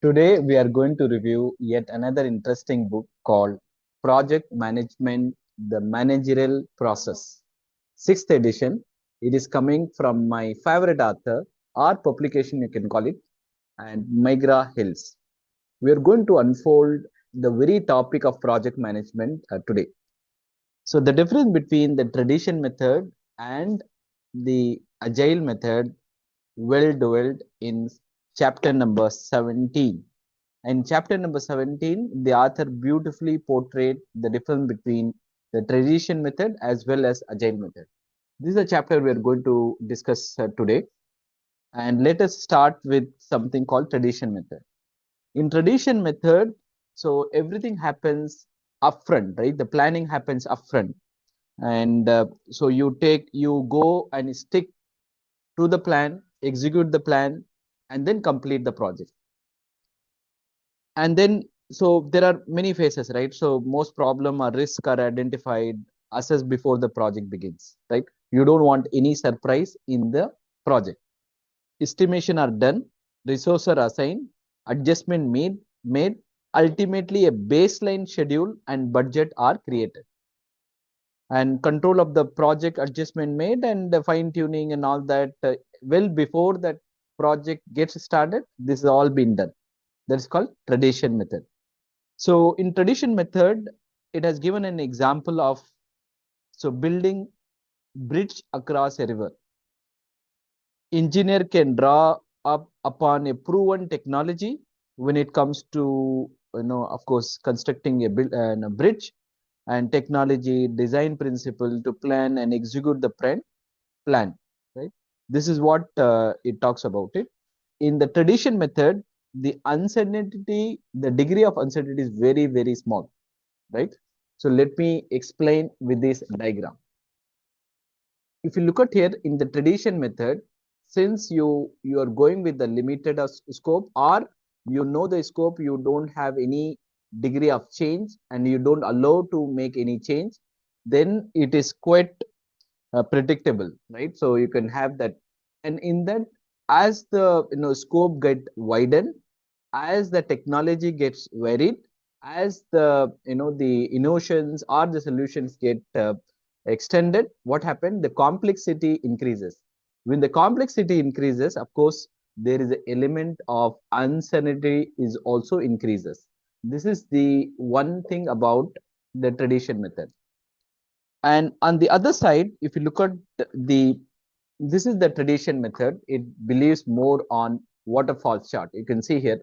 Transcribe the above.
Today, we are going to review yet another interesting book called Project Management, the Managerial Process, sixth edition. It is coming from my favorite author, or publication you can call it, and Megra Hills. We are going to unfold the very topic of project management today. So, the difference between the tradition method and the agile method well dwelled in chapter number 17. In chapter number 17, the author beautifully portrayed the difference between the tradition method as well as agile method. This is a chapter we are going to discuss today. And let us start with something called tradition method. In tradition method, so everything happens upfront, right? The planning happens upfront. And so you go and stick to the plan, execute the plan, and then complete the project. And then so there are many phases, right? So most problem or risk are identified, assessed before the project begins, right? You don't want any surprise in the project. Estimation are done, resources are assigned, adjustment made, ultimately a baseline schedule and budget are created, and control of the project adjustment made, and the fine tuning and all that well before that project gets started. This has all been done. That's called tradition method. So in tradition method, it has given an example of so building bridge across a river. Engineer can draw up upon a proven technology when it comes to of course constructing a bridge, and technology design principle to plan and execute the plan, right? This is what it talks about it. In the tradition method, the degree of uncertainty is very small, right? So let me explain with this diagram. If you look at here in the tradition method, since you are going with the limited scope, or the scope, you don't have any degree of change and you don't allow to make any change, then it is quite predictable, right? So you can have that. And in that, as the scope get widened, as the technology gets varied, as the innovations or the solutions get extended, what happened? The complexity increases. When the complexity increases, of course, there is an element of uncertainty is also increases. This is the one thing about the tradition method. And on the other side, if you look at the this is the tradition method. It believes more on waterfall chart. You can see here